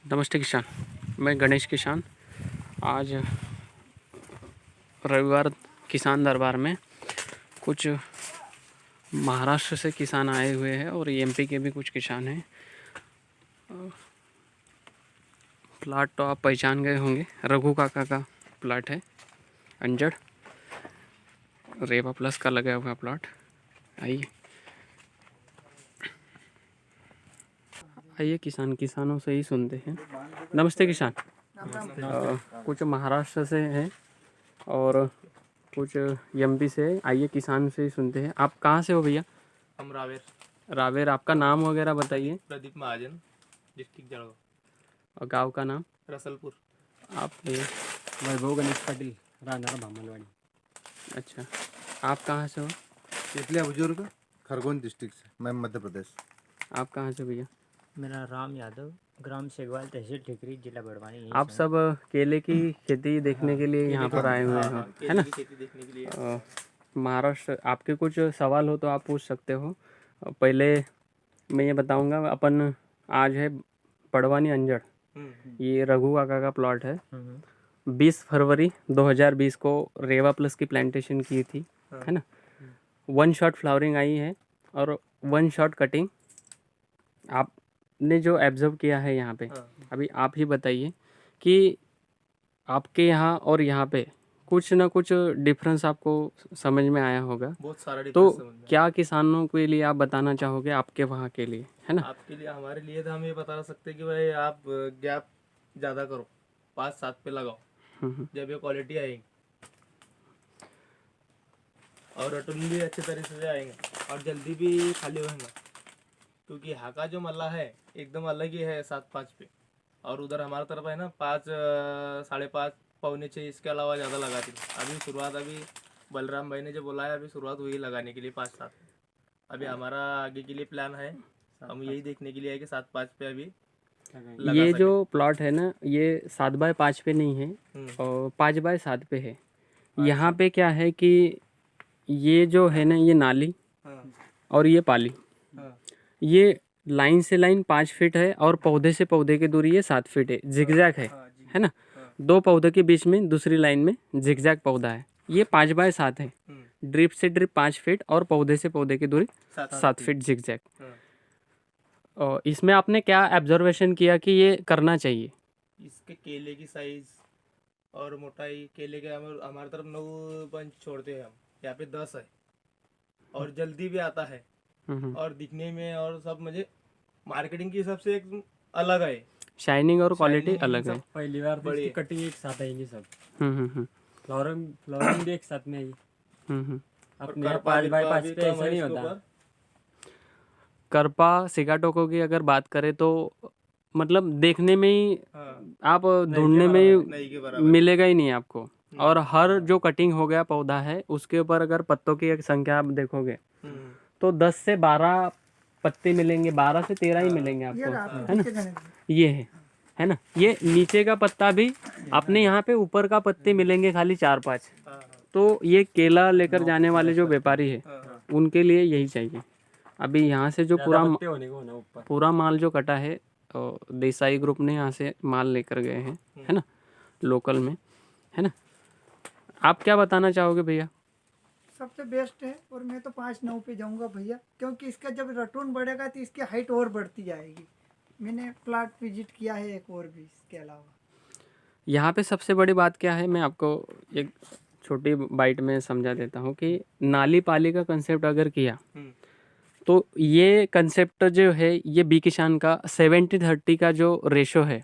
नमस्ते किसान, मैं गणेश किसान। आज रविवार किसान दरबार में कुछ महाराष्ट्र से किसान आए हुए हैं और एमपी के भी कुछ किसान हैं। प्लाट तो आप पहचान गए होंगे, रघु काका का प्लाट है, अंजड़ रेवा प्लस का लगा हुआ प्लाट। आइए आइए किसानों से ही सुनते हैं। नमस्ते किसान। कुछ महाराष्ट्र से हैं और कुछ एमपी से। आइए किसान से ही सुनते हैं। आप कहाँ से हो भैया? हम रावेर। रावेर। आपका नाम वगैरह बताइए। प्रदीप महाजन, डिस्ट्रिक्ट जळगाव। और गांव का नाम? रसलपुर। आप भैया? वैभव गणेश पाटील, राहणार भामलवाडी। अच्छा, आप कहाँ से हो? इसलिए बुजुर्ग खरगोन डिस्ट्रिक्ट से, मैं मध्य प्रदेश। आप कहाँ से भैया? मेरा राम यादव, ग्राम शेगवाल, तहसील टिकरी, जिला बड़वानी। आप सब केले की खेती देखने के लिए यहाँ पर आए हुए हो, है ना? खेती देखने के लिए। महाराष्ट्र। आपके कुछ सवाल हो तो आप पूछ सकते हो। पहले मैं ये बताऊंगा, अपन आज है बड़वानी अंजड़। ये रघु काका का प्लॉट है। 20 फरवरी 2020 को रेवा प्लस की प्लांटेशन की थी, है ना? 1 शॉट फ्लावरिंग आई है और 1 शॉट कटिंग। आपने जो ऑब्जर्व किया है यहाँ पे, अभी आप ही बताइए कि आपके यहाँ और यहाँ पे कुछ ना कुछ डिफरेंस आपको समझ में आया होगा। बहुत सारा तो डिफरेंस समझ में क्या किसानों के लिए आप बताना चाहोगे, आपके वहाँ के लिए, है ना? आपके लिए, हमारे लिए तो हम ये बता सकते हैं कि भाई आप गैप ज़्यादा करो, 5-7 पे लगाओ, जब ये क्वालिटी आएगी और रटुन भी अच्छे तरीके से आएंगे और जल्दी भी खाली होंगे। क्योंकि यहाँ का जो मल्ला है एकदम अलग ही है 7-5 पे, और उधर हमारी तरफ है ना 5, 5:30, 5:45, इसके अलावा ज़्यादा लगाती है। अभी बलराम भाई ने जो बोला है, अभी शुरुआत हुई लगाने के लिए 5-7। अभी हमारा आगे के लिए प्लान है, हम यही देखने के लिए है कि 7-5 पे अभी लगा ये सके। जो प्लॉट है ना, ये 7x5 पे नहीं है और 5x7 पे है। यहाँ पे क्या है कि ये जो है ना, ये नाली और ये पाली, ये लाइन से लाइन 5 फीट है और पौधे से पौधे की दूरी ये 7 फीट है। जिगजैग है ना? 2 पौधे के बीच में दूसरी लाइन में जिगजैग पौधा है। ये 5x7 है। ड्रिप से ड्रिप 5 फीट और पौधे से पौधे की दूरी 7 फीट जिगजैग। और इसमें आपने क्या ऑब्जर्वेशन किया कि ये करना चाहिए? इसके केले की साइज और मोटाई, केले के हमारी तरफ 9 पंच छोड़ते हैं हम, यहाँ पे 10 है और जल्दी भी आता है और दिखने में और सब मुझे मार्केटिंग की हिसाब से एक अलग है। शाइनिंग और क्वालिटी अलग है। पहली बार तो इसकी कटिंग एक साथ आएगी सब। फ्लोरिंग भी एक साथ में आएगी। अपने यहाँ 5x5 पे ऐसा नहीं होता। करपा सिगाटोको की अगर बात करें तो मतलब देखने में ही आप ढूंढने में ही मिलेगा ही नहीं आपको। और हर जो कटिंग हो गया पौधा है उसके ऊपर अगर पत्तों की एक संख्या आप देखोगे तो 10 से 12 पत्ते मिलेंगे, 12 से 13 ही मिलेंगे आपको, है ना? ये है ना? ये नीचे का पत्ता भी अपने यहाँ पे, ऊपर का पत्ते मिलेंगे खाली 4-5। तो ये केला लेकर जाने वाले जो व्यापारी है उनके लिए यही चाहिए। अभी यहाँ से जो पूरा माल जो कटा है, देसाई ग्रुप ने यहाँ से माल लेकर गए हैं, है ना, लोकल में, है ना? आप क्या बताना चाहोगे भैया? सबसे बेस्ट है और मैं तो 5-9 पे जाऊंगा भैया, क्योंकि इसका जब रटून बढ़ेगा तो इसकी हाइट और बढ़ती जाएगी। मैंने प्लाट विजिट किया है एक और भी इसके अलावा। यहाँ पे सबसे बड़ी बात क्या है, मैं आपको एक छोटी बाइट में समझा देता हूँ कि नाली पाली का कंसेप्ट अगर किया तो ये कंसेप्ट जो है, ये बी किसान का 70-30 का जो रेशो है,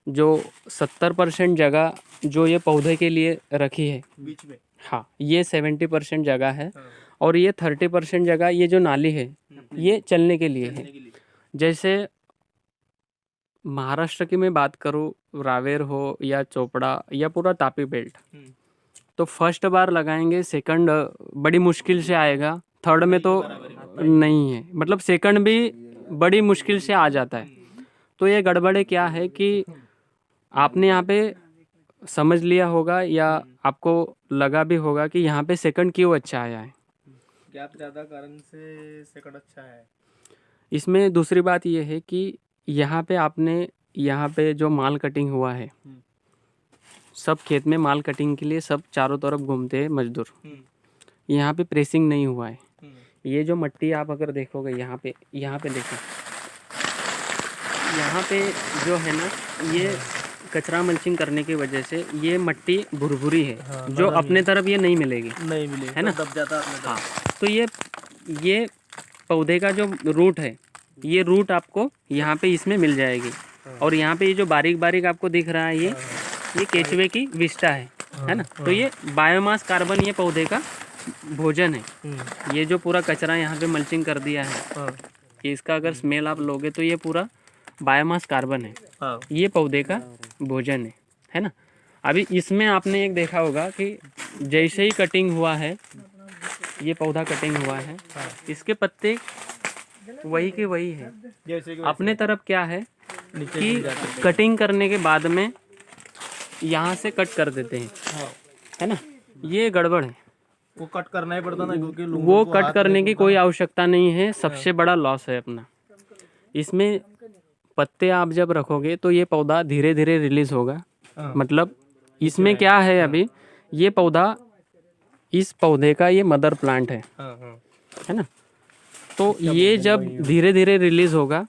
जो 70% जगह जो ये पौधे के लिए रखी है बीच में, हाँ, ये 70% जगह है और ये 30% जगह ये जो नाली है ये चलने के लिए है। जैसे महाराष्ट्र की मैं बात करूँ, रावेर हो या चोपड़ा या पूरा तापी बेल्ट, तो फर्स्ट बार लगाएंगे, सेकंड बड़ी मुश्किल से आएगा, थर्ड में तो नहीं है, मतलब सेकंड भी बड़ी मुश्किल से आ जाता है। तो ये गड़बड़े क्या है कि आपने यहाँ पे समझ लिया होगा या आपको लगा भी होगा कि यहाँ पे सेकंड क्यों अच्छा आया है। गैप ज़्यादा कारण से सेकंड अच्छा है। इसमें दूसरी बात ये है कि यहाँ पे आपने यहाँ पे जो माल कटिंग हुआ है, सब खेत में माल कटिंग के लिए सब चारों तरफ घूमते हैं मजदूर। यहाँ पे प्रेसिंग नहीं हुआ है। ये जो मट्टी आप अगर देखोगे यहाँ पे देखो, यहाँ पे जो है ना, ये कचरा मल्चिंग करने की वजह से ये मट्टी भुरभुरी है, जो अपने तरफ ये नहीं मिलेगी, नहीं मिले है ना। दब जाता अपने हाँ, तो ये पौधे का जो रूट है, ये रूट आपको यहाँ पे इसमें मिल जाएगी। और यहाँ पे ये जो बारीक बारीक आपको दिख रहा है, ये केचुए की विष्ठा है ना। तो ये बायोमास कार्बन, ये पौधे का भोजन है। ये जो पूरा कचरा यहाँ पे मल्चिंग कर दिया है, इसका अगर स्मेल आप लोगे तो ये पूरा बायोमास कार्बन है, ये पौधे का भोजन है ना। अभी इसमें आपने एक देखा होगा कि जैसे ही कटिंग हुआ है, ये पौधा कटिंग हुआ है, इसके पत्ते वही के वही है। जैसे कि अपने तरफ क्या है कि कटिंग करने के बाद में यहाँ से कट कर देते हैं, है ना। ये गड़बड़ है, वो कट करना ही पड़ता ना, क्योंकि वो कट करने की कोई आवश्यकता नहीं है। सबसे बड़ा लॉस है अपना इसमें। पत्ते आप जब रखोगे तो ये पौधा धीरे धीरे रिलीज होगा। मतलब इसमें क्या है, अभी ये पौधा, इस पौधे का ये मदर प्लांट है ना। तो ये जब धीरे धीरे रिलीज होगा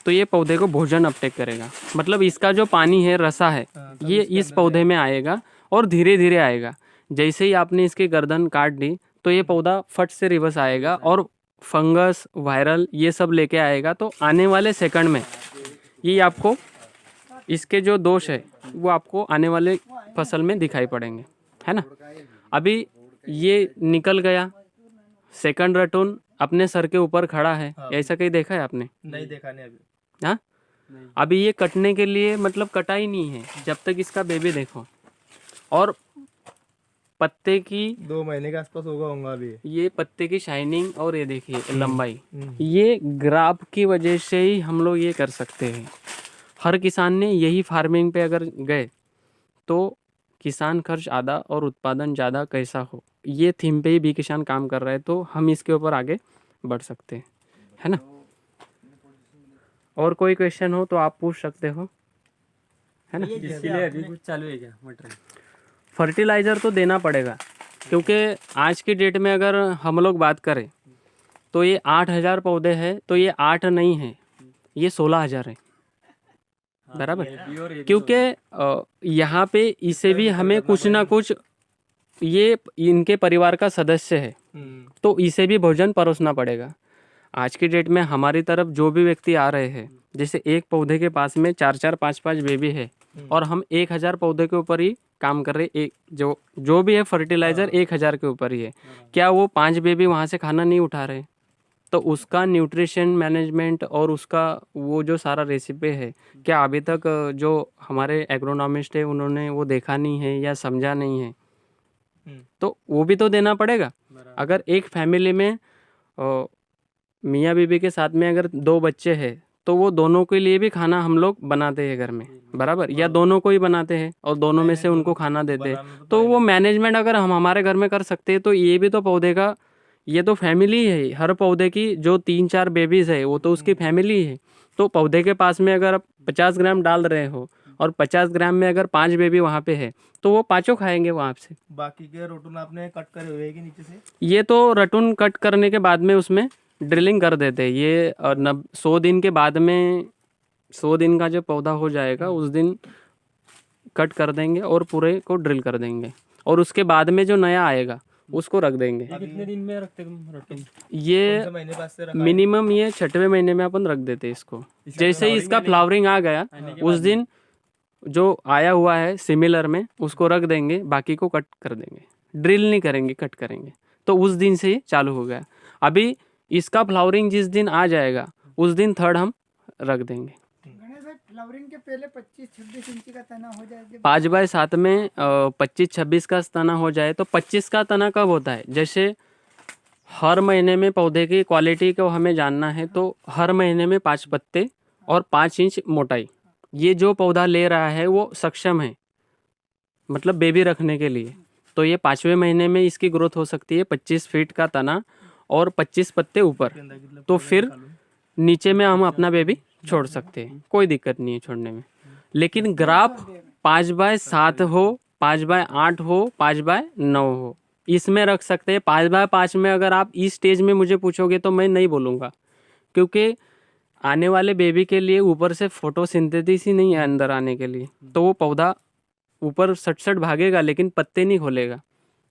तो ये पौधे को भोजन अपटेक करेगा। मतलब इसका जो पानी है, रसा है, ये इस पौधे में आएगा और धीरे धीरे आएगा। जैसे ही आपने इसकी गर्दन काट दी तो ये पौधा फट से रिवर्स आएगा और फंगस, वायरल, ये सब लेके आएगा। तो आने वाले सेकंड में ये आपको इसके जो दोष है वो आपको आने वाले फसल में दिखाई पड़ेंगे, है ना। अभी ये निकल गया, सेकंड रटून अपने सर के ऊपर खड़ा है, ऐसा कहीं देखा है आपने? नहीं देखा नहीं अभी। हाँ, अभी ये कटने के लिए मतलब कटा ही नहीं है जब तक इसका बेबी देखो। और पत्ते की 2 महीने के आसपास होगा अभी। ये पत्ते की शाइनिंग और ये देखिए लंबाई, ये ग्राफ की वजह से ही हम लोग ये कर सकते हैं। हर किसान ने यही फार्मिंग पे अगर गए तो किसान खर्च आधा और उत्पादन ज़्यादा कैसा हो, ये थीम पे ही भी किसान काम कर रहे हैं। तो हम इसके ऊपर आगे बढ़ सकते हैं, है ना। और कोई क्वेश्चन हो तो आप पूछ सकते हो, है ना। इसके लिए अभी कुछ चालू है क्या मटेरियल? फर्टिलाइज़र तो देना पड़ेगा, क्योंकि आज की डेट में अगर हम लोग बात करें तो ये 8000 पौधे हैं, तो ये 8 नहीं है, ये 16000 है, बराबर। क्योंकि यहाँ पे इसे भी हमें कुछ ना कुछ, ये इनके परिवार का सदस्य है, तो इसे भी भोजन परोसना पड़ेगा। आज की डेट में हमारी तरफ जो भी व्यक्ति आ रहे हैं, जैसे एक पौधे के पास में 4-4, 5-5 बेबी है और हम 1000 पौधे के ऊपर ही काम कर रहे। एक जो भी है फर्टिलाइज़र 1000 के ऊपर ही है। क्या वो 5 बेबी वहाँ से खाना नहीं उठा रहे? तो उसका न्यूट्रिशन मैनेजमेंट और उसका वो जो सारा रेसिपी है, क्या अभी तक जो हमारे एग्रोनॉमिस्ट है उन्होंने वो देखा नहीं है या समझा नहीं है? तो वो भी तो देना पड़ेगा। अगर एक फैमिली में मियाँ बीबी के साथ में अगर 2 बच्चे हैं तो वो दोनों के लिए भी खाना हम लोग बनाते हैं घर में, बराबर, या दोनों को ही बनाते हैं और दोनों में से उनको खाना देते हैं। तो वो मैनेजमेंट अगर हम हमारे घर में कर सकते हैं तो ये भी तो पौधे का, ये तो फैमिली है। हर पौधे की जो 3-4 बेबीज है वो तो उसकी फैमिली है। तो पौधे के पास में अगर आप 50 ग्राम डाल रहे हो और 50 ग्राम में अगर 5 बेबी वहाँ पे है तो वो 5 खाएंगे वहाँ से। बाकी के रोटून आपने कट करे हुए हैं कि नीचे से? ये तो रटून कट करने के बाद में उसमें ड्रिलिंग कर देते हैं। ये 100 दिन के बाद में, 100 दिन का जो पौधा हो जाएगा उस दिन कट कर देंगे और पूरे को ड्रिल कर देंगे और उसके बाद में जो नया आएगा उसको रख देंगे। कितने दिन में रखते तुम रटून? कौन से महीने पास से रखा है? मिनिमम ये 6वें महीने में अपन रख देते हैं इसको। जैसे ही इसका फ्लावरिंग आ गया उस दिन जो आया हुआ है सिमिलर में उसको रख देंगे, बाकी को कट कर देंगे। ड्रिल नहीं करेंगे, कट करेंगे। तो उस दिन से ही चालू हो गया। अभी इसका फ्लावरिंग जिस दिन आ जाएगा उस दिन 3rd हम रख देंगे। गणेश भाई, फ्लावरिंग के पहले 25-26 इंची का तना हो जाए। 5x7 में 25-26 का तना हो जाए तो 25 का तना कब होता है? जैसे हर महीने में पौधे की क्वालिटी को हमें जानना है तो हर महीने में 5 पत्ते और 5 इंच मोटाई, ये जो पौधा ले रहा है वो सक्षम है, मतलब बेबी रखने के लिए। तो ये 5वें महीने में इसकी ग्रोथ हो सकती है 25 फीट का तना और 25 पत्ते ऊपर। तो फिर नीचे में हम अपना बेबी छोड़ सकते हैं, कोई दिक्कत नहीं है छोड़ने में। लेकिन ग्राफ 5x7 हो, 5x8 हो, 5x9 हो, इसमें रख सकते हैं। 5x5 में अगर आप इस स्टेज में मुझे पूछोगे तो मैं नहीं बोलूँगा, क्योंकि आने वाले बेबी के लिए ऊपर से फोटोसिंथेसिस ही नहीं है अंदर आने के लिए, तो वो पौधा ऊपर सट सट भागेगा लेकिन पत्ते नहीं खोलेगा।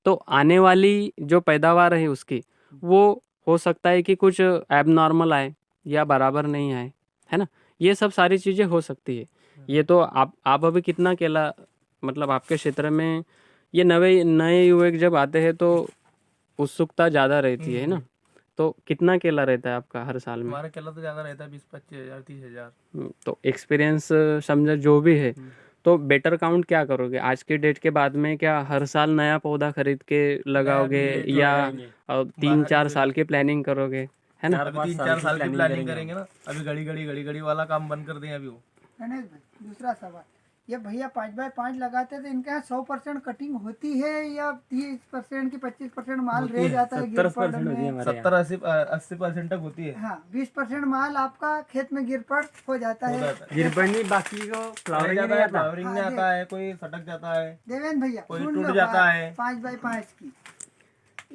तो आने वाली जो पैदावार है उसकी, वो हो सकता है कि कुछ एबनॉर्मल आए या बराबर नहीं आए, है ना। ये सब सारी चीज़ें हो सकती है। ये तो आप अभी कितना केला, मतलब आपके क्षेत्र में ये नए युवक जब आते हैं तो उत्सुकता ज़्यादा रहती है ना, तो कितना केला रहता है आपका हर साल में? हमारा केला तो ज़्यादा रहता है, 20-25 हज़ार 30 हज़ार। तो एक्सपीरियंस समझो जो भी है, तो बेटर काउंट क्या करोगे आज के डेट के बाद में? क्या हर साल नया पौधा खरीद के लगाओगे या 3-4 साल की प्लानिंग करोगे, है ना? अभी 3-4 साल की प्लानिंग करेंगे ना। अभी घड़ी वाला काम बंद कर दें अभी वो। गणेश भाई, दूसरा सवाल, ये भैया 5x5 लगाते हैं तो इनके यहाँ 100% कटिंग होती है या 30% की 25% माल रह जाता है गिर पड़ 70% होती है में? हमारे यहाँ। 70-80% तक होती है। हाँ, 20% माल आपका खेत में गिर पड़ हो जाता है। गिरपणी बाकी को फ्लावरिंग नहीं आता। फ्लावरिंग में आता है, कोई सटक जाता है, देवेंद्र भैया कोई सुन टूट लो जाता बात, है। 5x5 की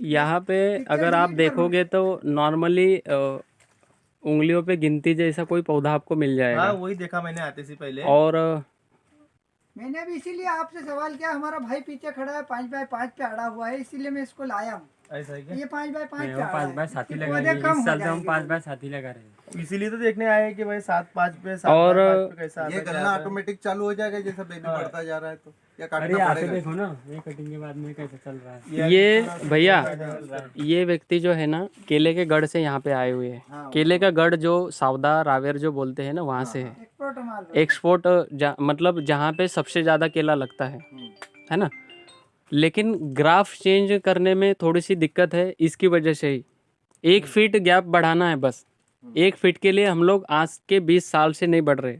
यहाँ पे अगर आप देखोगे तो नॉर्मली उंगलियों पे गिनती जैसा कोई पौधा आपको मिल हाँ, जाएगा। वही देखा मैंने आते से पहले। और मैंने अभी इसीलिए आपसे सवाल किया, हमारा भाई पीछे खड़ा है 5x5 पे अड़ा हुआ है, इसीलिए मैं इसको लाया हूँ। ऐसा है क्या? ये 5x5 नहीं, पे वो अड़ा है, 5x7 ही इसके लगा पौधे रहे हैं। कम इस हो साल से हम जाएंगे। 5x7 ही लगा रहे हैं। इसीलिए तो देखने आए कि भाई 7-5 पे 7 और 5 पे कैसा आता ये है, क्या गलना आता है। ऑटोमेटिक चालू हो जाएगा जैसा बेबी बढ़ता जा रहा है, तो या अरे काटना आके पड़ेगा? देखो ना, ये कटिंग के बाद में कैसे चल रहा है। ये भैया, ये व्यक्ति जो है ना केले के गढ़ से यहाँ पे आए हुए हैं। केले का गढ़ जो सावदा रावेर जो बोलते हैं ना, वहाँ से है। एक्सपोर्ट माल एक्सपोर्ट मतलब जहाँ पे सबसे ज़्यादा केला लगता है ना। लेकिन ग्राफ चेंज करने में थोड़ी सी दिक्कत है, इसकी वजह से ही 1 फीट गैप बढ़ाना है बस। 1 फीट के लिए हम लोग आज के 20 साल से नहीं बढ़ रहे,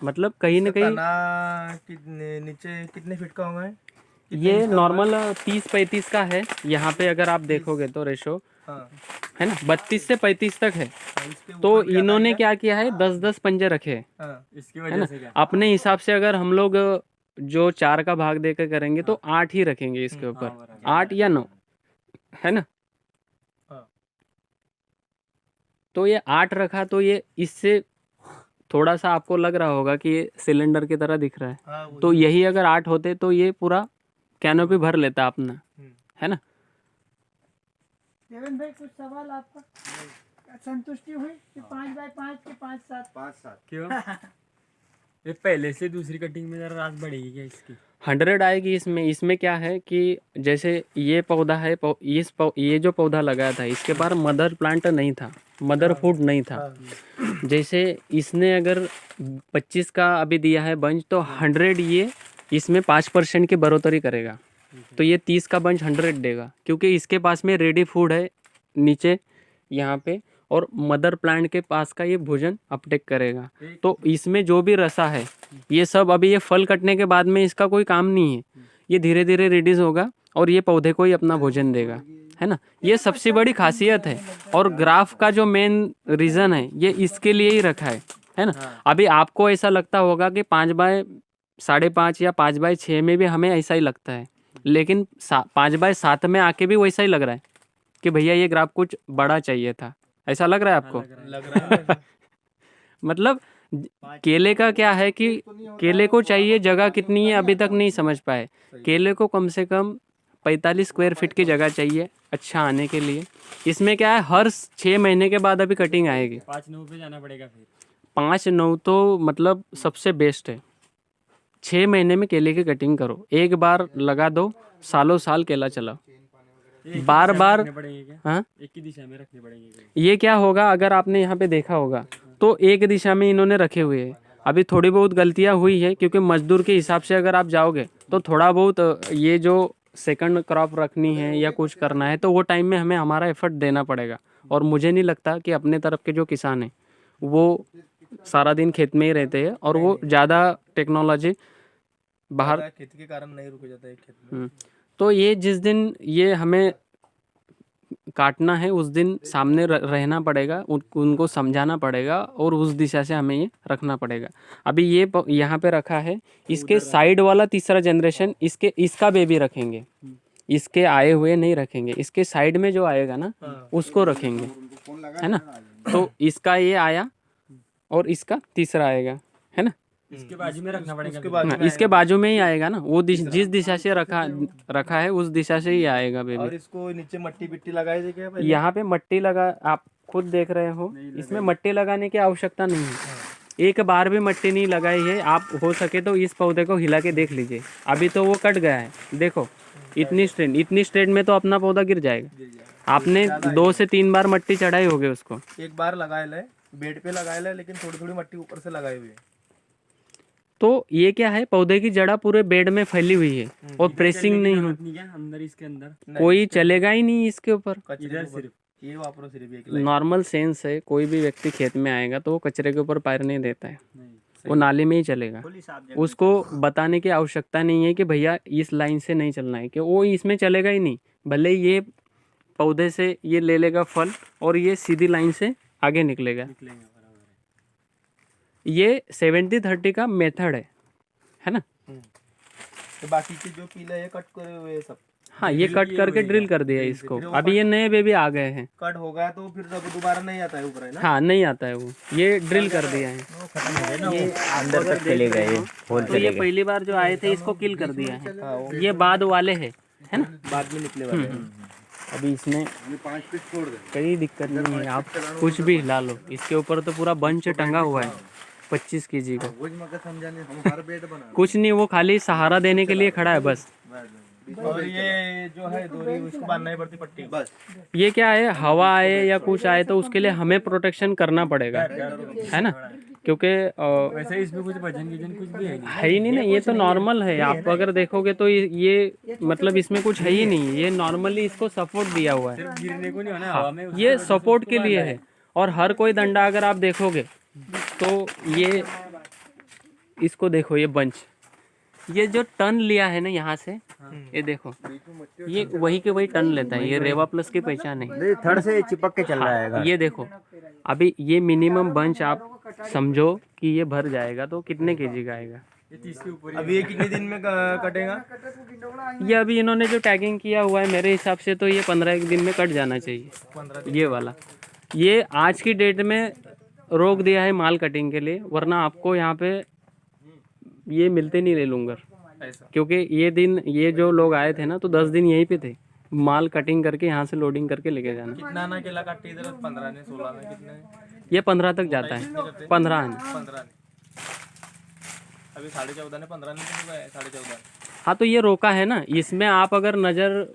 मतलब कहीं ना कहीं। तना कितने नीचे कितने फीट का होगा? ये नॉर्मल 30-35 का है यहाँ पे, अगर आप देखोगे तो रेशो हाँ, है ना 32 से 35 तक है। इसके ऊपर तो भी आता इन्होंने है क्या किया है, 10-10 पंजे रखे हैं, हाँ, इसकी है वजह ना। से क्या? अपने हिसाब से अगर हम लोग जो 4 का भाग देकर करेंगे तो 8 ही रखेंगे इसके ऊपर, 8 या 9, है ना। हाँ। तो ये 8 रखा, तो ये इससे थोड़ा सा आपको लग रहा होगा कि ये सिलेंडर की तरह दिख रहा है। हाँ, वही। तो यही अगर 8 होते तो ये पूरा कैनोपी भर लेता अपना, है ना। देवेंद्र भाई कुछ सवाल आपका संतुष्टि हुई कि 5x5 के 5-7? 5-7 क्यों? ये पहले से दूसरी कटिंग में जरा रात बढ़ेगी क्या इसकी? 100 आएगी इसमें। इसमें क्या है कि जैसे ये पौधा है, ये जो पौधा लगाया था इसके पास मदर प्लांट नहीं था, मदर फूड नहीं था। जैसे इसने अगर 25 का अभी दिया है बंच, तो 100 ये इसमें 5% की बढ़ोतरी करेगा, तो ये 30 का बंच 100 देगा, क्योंकि इसके पास में रेडी फूड है नीचे यहाँ पे, और मदर प्लांट के पास का ये भोजन अपटेक करेगा। तो इसमें जो भी रसा है ये सब, अभी ये फल कटने के बाद में इसका कोई काम नहीं है, ये धीरे धीरे रिलीज होगा और ये पौधे को ही अपना भोजन देगा, है ना। ये सबसे बड़ी खासियत है, और ग्राफ का जो मेन रीज़न है ये इसके लिए ही रखा है ना। अभी आपको ऐसा लगता होगा कि 5x5.5 या 5x6 में भी हमें ऐसा ही लगता है, लेकिन 5x7 में आके भी वैसा ही लग रहा है कि भैया ये ग्राफ कुछ बड़ा चाहिए था। ऐसा लग रहा है आपको? लग रहा है। मतलब केले का क्या है कि केले को चाहिए जगह कितनी है अभी तक नहीं समझ पाए। केले को कम से कम 45 स्क्वायर फीट की जगह चाहिए अच्छा आने के लिए। इसमें क्या है, हर 6 महीने के बाद अभी कटिंग आएगी। 5-9 पे जाना पड़ेगा फिर। 5-9 तो मतलब सबसे बेस्ट है। 6 महीने में केले की कटिंग करो, एक बार लगा दो, सालों साल केला चलाओ। बार बार हाँ, एक ही दिशा में रखने पड़ेंगे। ये क्या होगा, अगर आपने यहाँ पे देखा होगा तो एक दिशा में इन्होंने रखे हुए हैं। अभी थोड़ी बहुत गलतियाँ हुई है, क्योंकि मजदूर के हिसाब से अगर आप जाओगे तो थोड़ा बहुत ये जो सेकंड क्रॉप रखनी है या कुछ करना है, तो वो टाइम में हमें हमारा एफर्ट देना पड़ेगा। और मुझे नहीं लगता कि अपने तरफ के जो किसान हैं वो सारा दिन खेत में ही रहते हैं, और वो ज़्यादा टेक्नोलॉजी बाहर। खेती के कारण नहीं रुक जाता है खेत में। तो ये जिस दिन ये हमें काटना है उस दिन सामने रहना पड़ेगा, उनको समझाना पड़ेगा और उस दिशा से हमें ये रखना पड़ेगा। अभी ये यहाँ पे रखा है, इसके साइड वाला तीसरा जनरेशन इसका बेबी रखेंगे, इसके आए हुए नहीं रखेंगे, इसके साइड में जो आएगा ना उसको रखेंगे, है ना। तो इसका ये आया और इसका तीसरा आएगा, है ना। इसके बाजू में रखना पड़ेगा। हाँ, इसके बाजू में ही आएगा ना, वो जिस दिशा से रखा है उस दिशा से ही आएगा और बेबी। इसको नीचे मट्टी बिट्टी लगाई थी क्या पहले? यहाँ पे मट्टी लगा, आप खुद देख रहे हो, इसमें मट्टी लगाने की आवश्यकता नहीं है। एक बार भी मट्टी नहीं लगाई है। आप हो सके तो इस पौधे को हिला के देख लीजिए, अभी तो वो कट गया है, देखो इतनी स्ट्रेन में तो अपना पौधा गिर जाएगा। आपने 2 से 3 बार मट्टी चढ़ाई होगी उसको। एक बार लगाए ले, बेड पे लगाए ले, लेकिन थोड़ी थोड़ी मट्टी ऊपर से लगाई हुई है। तो ये क्या है, पौधे की जड़ा पूरे बेड में फैली हुई है और प्रेसिंग नहीं हो, अंदर इसके अंदर कोई चलेगा ही नहीं इसके ऊपर। इधर सिर्फ ये वापरो, सिर्फ एक लाइन। नॉर्मल सेंस है, कोई भी व्यक्ति खेत में आएगा तो वो कचरे के ऊपर पैर नहीं देता है, वो नाली में ही चलेगा। उसको बताने की आवश्यकता नहीं है कि भैया इस लाइन से नहीं चलना है, कि वो इसमें चलेगा ही नहीं। भले ये पौधे से ये ले लेगा फल और ये सीधी लाइन से आगे निकलेगा। ये 70-30 का मेथड है ना। तो बाकी के जो पीले ये कट करे हुए सब, हाँ, ये कट करके ड्रिल कर दिया इसको। अभी ये नए बेबी आ गए हैं, कट हो गया तो फिर अब दोबारा नहीं आता है ऊपर, है ना। हाँ नहीं आता है वो, ये ड्रिल कर दिया है। अंदर तक चले गए, तो ये पहली बार जो आए थे इसको किल कर दिया है, ये बाद वाले है ना, बाद में निकले वाले हैं। अभी इसमें ये 5 पीस छोड़ दे। कोई दिक्कत नहीं है, आप कुछ भी हिला लो। इसके ऊपर तो पूरा बंच टंगा हुआ है 25 kg का। वो मगर समझाने हम हर बेड बना कुछ नहीं, वो खाली सहारा देने के लिए खड़ा है बस। और ये जो है डोरी उसको बांधना ही पड़ती पट्टी बस। ये क्या है, हवा आए या कुछ आए तो उसके लिए हमें प्रोटेक्शन करना पड़ेगा, है ना। क्योंकि वैसे इसमें कुछ वजन गिजन कुछ भी है है ही नहीं ना, ये तो नॉर्मल है। आप अगर देखोगे तो ये मतलब इसमें कुछ है ही नहीं, ये नॉर्मली इसको सपोर्ट दिया हुआ है। गिरने को नहीं होना हवा में। ये सपोर्ट के लिए है। और हर कोई डंडा अगर आप देखोगे तो ये इसको देखो, ये बंच, ये जो टन लिया है ना यहाँ से, ये देखो, ये वही के वही टन लेता है। ये रेवा प्लस की पहचान है। थड़ से चिपक के चल रहा है। ये देखो, अभी ये मिनिमम बंच आप समझो कि ये भर जाएगा तो कितने kg का आएगा। अभी ये कितने दिन में कटेगा? ये अभी इन्होंने जो टैगिंग किया हुआ है मेरे हिसाब से तो ये 15 दिन में कट जाना चाहिए। ये वाला ये आज की डेट में रोक दिया है माल कटिंग के लिए, वरना आपको यहाँ पे ये मिलते नहीं ले लूँगा। ऐसा क्योंकि ये जो लोग आए थे ना तो 10 दिन यहीं पे थे, माल कटिंग करके यहाँ से लोडिंग करके लेके जाना। कितना ना केला काटते इधर? 15 ने 16 ने कितने? ये 15 तक जाता है, 15 आने। 15 ने अभी 14.5 ने 15 ने तो गए 14.5। हाँ, तो ये रोका है ना। इसमें आप अगर नज़र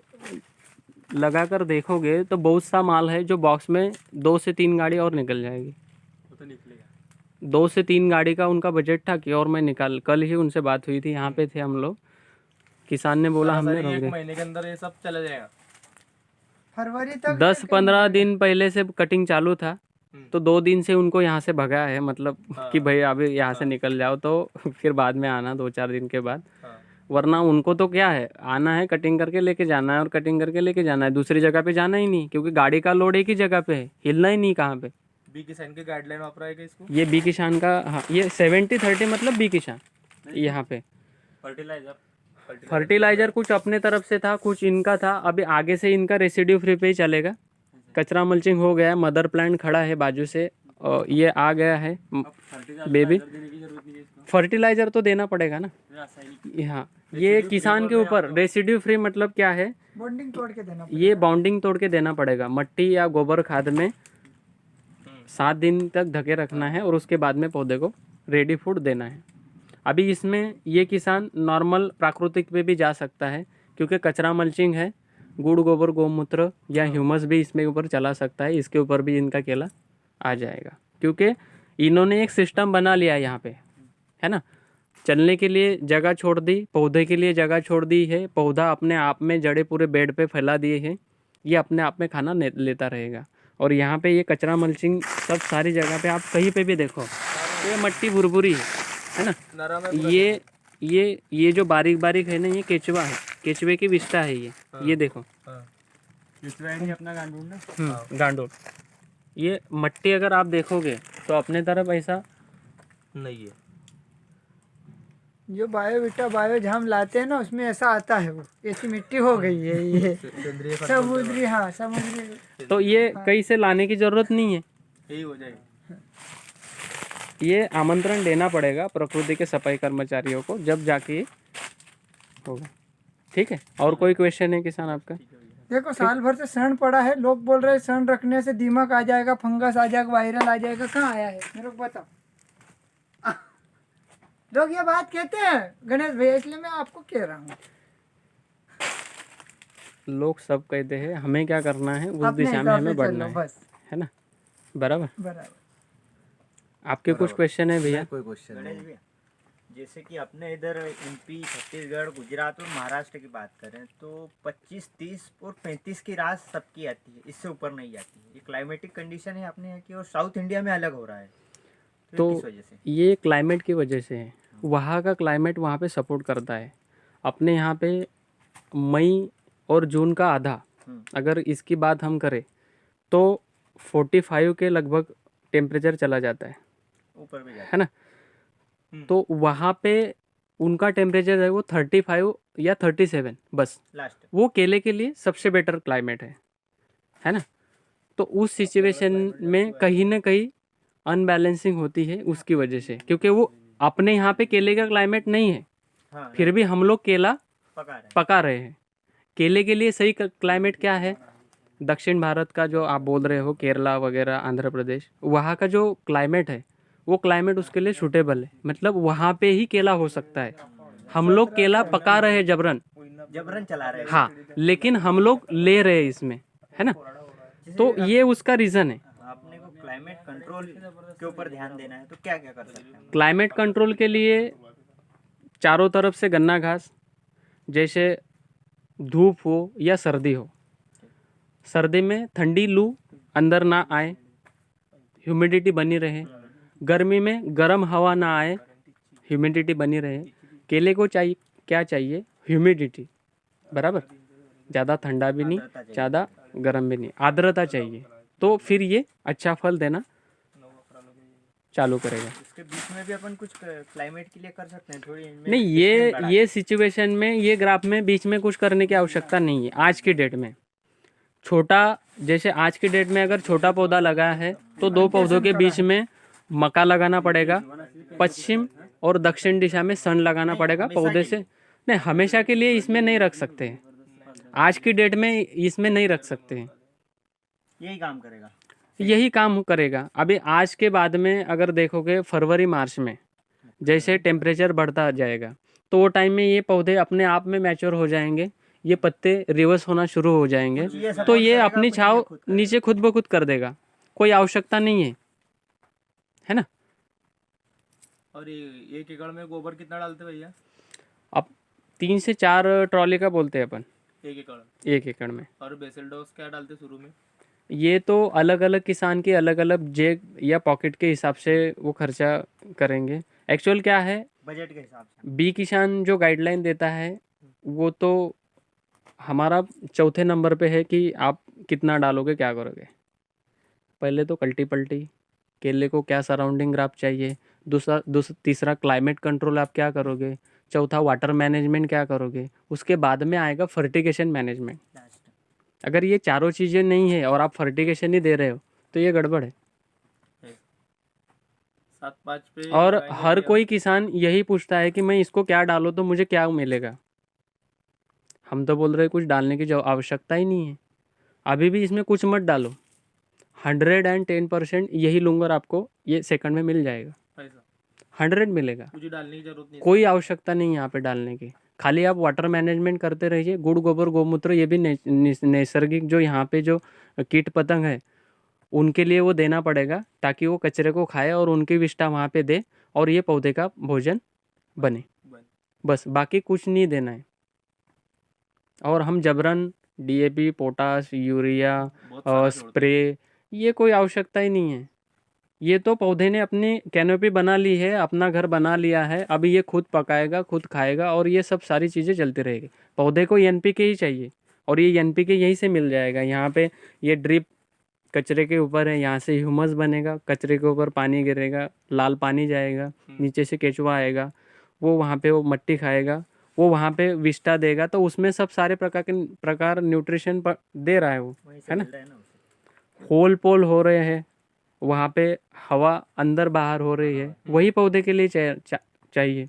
लगा कर देखोगे तो बहुत सा माल है जो बॉक्स में 2 से 3 गाड़ी और निकल जाएगी। वो तो निकलेगा। 2 से 3 गाड़ी का उनका बजट था कि और मैं कल ही उनसे बात हुई थी, यहाँ पे थे हम लोग। किसान ने बोला हमने रोक एक दिया। महीने के अंदर ये सब चला जाएगा। फरवरी तक 10-15 दिन पहले से कटिंग चालू था, तो 2 दिन से उनको यहाँ से भगा है, मतलब कि भाई अभी यहाँ से निकल जाओ तो फिर बाद में आना 2-4 दिन के बाद। हाँ। वरना उनको तो क्या है, आना है, कटिंग करके लेके जाना है और कटिंग करके लेके जाना है, दूसरी जगह पे जाना ही नहीं, क्योंकि गाड़ी का लोड एक ही जगह पे है, हिलना ही नहीं कहाँ पे। बी किसान की गाइडलाइन वापरा है क्या इसको? ये बी किसान का, हाँ, ये 70-30 मतलब बी किसान यहाँ पे। फर्टिलाइजर कुछ अपने तरफ से था, कुछ इनका था। अभी आगे से इनका रेसिड्यू फ्री पे ही चलेगा। कचरा मल्चिंग हो गया है, मदर प्लांट खड़ा है बाजू से, और ये आ गया है बेबी। फर्टिलाइजर तो देना पड़ेगा ना। हाँ, ये किसान के ऊपर रेसिड्यू फ्री मतलब क्या है, बॉन्डिंग तोड़ के देना ये बाउंडिंग तोड़ के देना पड़ेगा। मट्टी या गोबर खाद में 7 दिन तक ढके रखना है और उसके बाद में पौधे को रेडी फूड देना है। अभी इसमें ये किसान नॉर्मल प्राकृतिक पे भी जा सकता है, क्योंकि कचरा मल्चिंग है, गुड़ गोबर गौमूत्र या ह्यूमस भी इसमें ऊपर चला सकता है। इसके ऊपर भी इनका केला आ जाएगा, क्योंकि इन्होंने एक सिस्टम बना लिया है यहाँ पे, है ना। चलने के लिए जगह छोड़ दी, पौधे के लिए जगह छोड़ दी है। पौधा अपने आप में जड़े पूरे बेड पे फैला दिए हैं, ये अपने आप में खाना लेता रहेगा। और यहाँ पे ये कचरा मल्चिंग सब सारी जगह पे आप कहीं पे भी देखो तो ये मट्टी भुरभुरी है ना। नरम है। ये जो बारीक बारीक है ना, ये केचुआ है, केचुए की विष्ठा है ये। ये देखो, हाँ। अपना गांडून ना। गांडोल। ये मट्टी अगर आप देखोगे तो अपने तरफ ऐसा नहीं है। जो बायोविटा बायोझाम लाते हैं ना उसमें ऐसा आता है, वो ऐसी मिट्टी हो गई है ये सेंद्रीय खाद समुद्री, हाँ समुद्री। तो ये कहीं से लाने की जरूरत नहीं है। यही हो जाएगा। ये आमंत्रण देना पड़ेगा प्रकृति के सफाई कर्मचारियों को, जब जाके ये होगा। ठीक है, और कोई क्वेश्चन है किसान आपका? देखो साल भर से सड़ पड़ा है, लोग बोल रहे हैं सड़ रखने से दीमक आ जाएगा, फंगस आ जाएगा, वायरल आ जाएगा। कहाँ आया है मेरे को बताओ। लोग ये बात कहते हैं गणेश भैया, इसलिए मैं आपको कह रहा हूँ। लोग सब कहते हैं, हमें क्या करना है उस अपने दिशा में हिसाब से हमें बढ़ना चलो है बस। है ना? बराबर। बराबर। आपके कुछ क्वेश्चन है भैया? कोई क्वेश्चन गणेश नहीं। भैया, जैसे कि अपने इधर एमपी, छत्तीसगढ़, गुजरात और महाराष्ट्र की बात करें तो 25, 30 और 35 की रात सबकी आती है, इससे ऊपर नहीं जाती है। ये क्लाइमेटिक कंडीशन है अपने यहाँ की, और साउथ इंडिया में अलग हो रहा है। तो ये किस वजह से? ये क्लाइमेट की वजह से है। वहाँ का क्लाइमेट वहाँ पे सपोर्ट करता है। अपने यहाँ पे मई और जून का आधा, अगर इसकी बात हम करें तो 45 के लगभग टेम्परेचर चला जाता है ऊपर भी जाता है ना? तो वहाँ पे उनका टेम्परेचर है वो 35 या 37 बस। है लास्ट। वो केले के लिए सबसे बेटर क्लाइमेट है ना? तो उस सिचुएशन में कहीं ना कहीं अनबैलेंसिंग होती है उसकी वजह से, क्योंकि वो अपने यहाँ पे केले का क्लाइमेट नहीं है, हाँ, फिर भी हम लोग केला पका रहे हैं। पका रहे हैं। केले के लिए सही क्लाइमेट क्या है? दक्षिण भारत का जो आप बोल रहे हो, केरला वगैरह, आंध्र प्रदेश, वहाँ का जो क्लाइमेट है वो क्लाइमेट उसके लिए सूटेबल है। मतलब वहाँ पे ही केला हो सकता है। हम लोग केला पका रहे हैं जबरन, जबरन चला रहे हैं। हाँ, लेकिन हम लोग ले रहे हैं इसमें, है ना? तो ये उसका रीज़न है। आपने को क्लाइमेट कंट्रोल के ऊपर ध्यान देना है तो क्या क्या कर सकते हैं? क्लाइमेट कंट्रोल के लिए चारों तरफ से गन्ना घास, जैसे धूप हो या सर्दी हो, सर्दी में ठंडी लू अंदर ना आए, ह्यूमिडिटी बनी रहे। गर्मी में गर्म हवा ना आए, ह्यूमिडिटी बनी रहे। केले को चाहिए क्या? चाहिए ह्यूमिडिटी, बराबर। ज़्यादा ठंडा भी नहीं, ज़्यादा गर्म भी नहीं, आर्द्रता चाहिए। तो फिर ये अच्छा फल देना चालू करेगा। इसके बीच में भी अपन कुछ क्लाइमेट के लिए कर सकते हैं थोड़ी इनमें नहीं, डिफरेंट बढ़ा ये सिचुएशन में, ये ग्राफ में बीच में कुछ करने की आवश्यकता नहीं है आज की डेट में। छोटा, जैसे आज की डेट में अगर छोटा पौधा लगा है तो दो पौधों के बीच में मक्का लगाना पड़ेगा, पश्चिम और दक्षिण दिशा में सन लगाना पड़ेगा पौधे से। नहीं, हमेशा के लिए इसमें नहीं रख सकते हैं, आज की डेट में इसमें नहीं रख सकते हैं। यही काम करेगा। यही काम करेगा। अभी आज के बाद में अगर देखोगे फरवरी मार्च में जैसे टेम्परेचर बढ़ता जाएगा तो वो टाइम में ये पौधे अपने आप में मैच्योर हो जाएंगे, ये पत्ते रिवर्स होना शुरू हो जाएंगे, तो ये अपनी छाव नीचे खुद ब खुद कर देगा, कोई आवश्यकता नहीं है ना? और ये 1 एकड़ में गोबर कितना डालते भैया? अब 3 से 4 ट्रॉली का बोलते हैं अपन 1 एकड़। 1 एकड़ में। और बेसल डोज क्या डालते शुरू में? ये तो अलग अलग किसान की अलग अलग जेब या पॉकेट के हिसाब से वो खर्चा करेंगे। एक्चुअल क्या है, बजट के हिसाब से बी किसान जो गाइडलाइन देता है वो तो हमारा चौथे नंबर पे है कि आप कितना डालोगे, क्या करोगे। पहले तो कल्टी पल्टी, केले को क्या सराउंडिंग ग्राफ चाहिए, दूसरा तीसरा क्लाइमेट कंट्रोल आप क्या करोगे, चौथा वाटर मैनेजमेंट क्या करोगे, उसके बाद में आएगा फर्टिगेशन मैनेजमेंट। लास्ट। अगर ये चारों चीज़ें नहीं है और आप फर्टिगेशन ही दे रहे हो तो ये गड़बड़ है। 7-5 पे और लगाएंगे हर भैया। कोई किसान यही पूछता है कि मैं इसको क्या डालूं तो मुझे क्या मिलेगा। हम तो बोल रहे हैं कुछ डालने की जो आवश्यकता ही नहीं है, अभी भी इसमें कुछ मत डालो। 110% यही लूँगा और आपको ये सेकंड में मिल जाएगा, पैसा 100 मिलेगा। मुझे डालने की जरूरत नहीं। कोई आवश्यकता नहीं है यहाँ पे डालने की, खाली आप वाटर मैनेजमेंट करते रहिए। गुड़ गोबर गौमूत्र ये भी नैसर्गिक जो यहाँ पे जो कीट पतंग है उनके लिए वो देना पड़ेगा, ताकि वो कचरे को खाए और उनकी विष्ठा वहाँ पे दे और ये पौधे का भोजन बने, बस बाकी कुछ नहीं देना है। और हम जबरन डीएपी, पोटास, यूरिया बहुत सारा और छोड़ दो। स्प्रे, ये कोई आवश्यकता ही नहीं है। ये तो पौधे ने अपनी कैनोपी बना ली है, अपना घर बना लिया है, अभी ये खुद पकाएगा, खुद खाएगा और ये सब सारी चीज़ें चलती रहेगी। पौधे को एनपीके ही चाहिए और ये एनपीके यहीं से मिल जाएगा। यहाँ पे ये ड्रिप कचरे के ऊपर है, यहाँ से ह्यूमस बनेगा, कचरे के ऊपर पानी गिरेगा, लाल पानी जाएगा, नीचे से केचुआ आएगा, वो वहाँ पे वो मट्टी खाएगा, वो वहाँ पे विस्टा देगा, तो उसमें सब सारे प्रकार न्यूट्रिशन दे रहा है वो, वहीं से है ना। मिल रहा है ना उसे। होल पोल हो रहे हैं वहाँ पे, हवा अंदर बाहर हो रही है, वही पौधे के लिए चाहिए।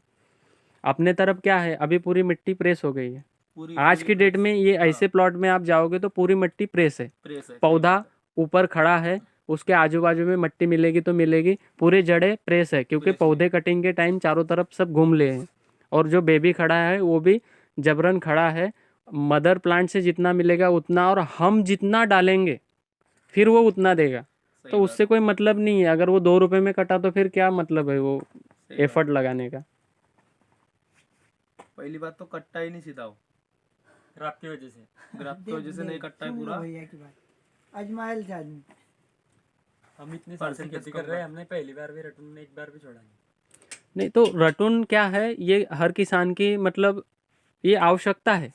अपने तरफ क्या है, अभी पूरी मिट्टी प्रेस हो गई है। पूरी आज की डेट में ये ऐसे प्लॉट में आप जाओगे तो पूरी मिट्टी प्रेस है, प्रेस है, पौधा ऊपर खड़ा है, उसके आजू बाजू में मट्टी मिलेगी तो मिलेगी, पूरे जड़े प्रेस है, क्योंकि पौधे कटिंग के टाइम चारों तरफ सब घूम ले हैं। और जो बेबी खड़ा है वो भी जबरन खड़ा है, मदर प्लांट से जितना मिलेगा उतना, और हम जितना डालेंगे फिर वो उतना देगा। सही तो बात उससे कोई मतलब नहीं है। अगर वो 2 रुपए में कटा तो फिर क्या मतलब है वो सही बात। एफर्ट लगाने का। पहली बात तो कट्टा ही नहीं सीधा हो, ग्राफ की वजह से। ग्राफ की वजह से नहीं कट्टा है सुन लो पूरा। भैया की बात, अजमाइल आदमी। हम इतने साल से Percentage खेती कम कर रहे हैं, है। हमने पहली बार भी रटून में एक बार भी छोड़ा नहीं। नहीं तो रटून क्या है, ये हर किसान की मतलब ये आवश्यकता है,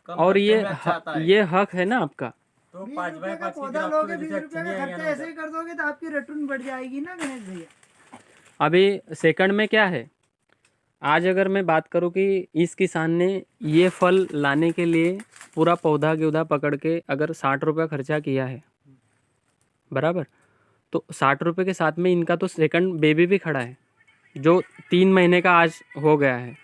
कम और खर्चे ये में अच्छा आता है। ये हक है ना आपका। तो 20 5 रुपए बाय का 5 की पौधा ग्राफ की लोगे, वजह 20 से रुपए अच्छा नहीं का आएगा खर्चा ना ऐसे उधर। ही कर दोगे तो आपकी रिटर्न बढ़ जाएगी ना गणेश भैया। अभी सेकंड में क्या है, आज अगर मैं बात करूं कि इस किसान ने ये फल लाने के लिए पूरा पौधा गेउधा पकड़ के अगर 60 रुपये खर्चा किया है, बराबर, तो 60 रुपये के साथ में इनका तो सेकंड बेबी भी खड़ा है जो 3 महीने का आज हो गया है,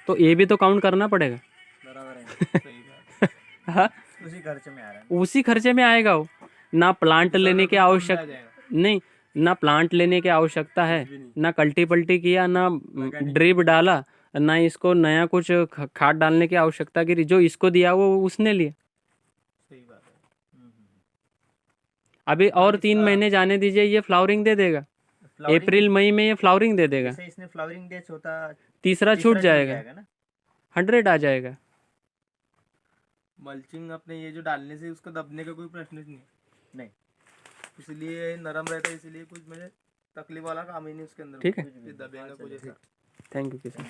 तो ये भी तो काउंट करना पड़ेगा। बराबर है। सही बात। हाँ, उसी खर्च में आ रहा है। उसी खर्चे में आएगा वो। ना प्लांट लेने की कम में आ आवश्यक जाएगा। नहीं, ना प्लांट लेने की आवश्यकता है, ना कल्टी पल्टी किया, ना ड्रिप डाला, ना इसको नया कुछ खाद डालने की आवश्यकता की। जो इसको दिया वो उसने लिया। सही बात है। अभी और 3 महीने जाने दीजिए, ये फ्लावरिंग दे देगा। Flowering- अप्रैल मई में ये फ्लावरिंग दे देगा, जैसे इसने फ्लावरिंग दिया, चौथा तीसरा छूट जाएगा, ना। 100 आ जाएगा। मल्चिंग अपने ये जो डालने से उसको दबने का कोई प्रश्न नहीं है। नहीं। इसलिए नरम रहता है, इसलिए कुछ मुझे तकलीफ वाला काम ही नहीं उसके अंदर। ठीक है। कुछ भी दबेगा कुछ ऐसा। थैंक यू किसान।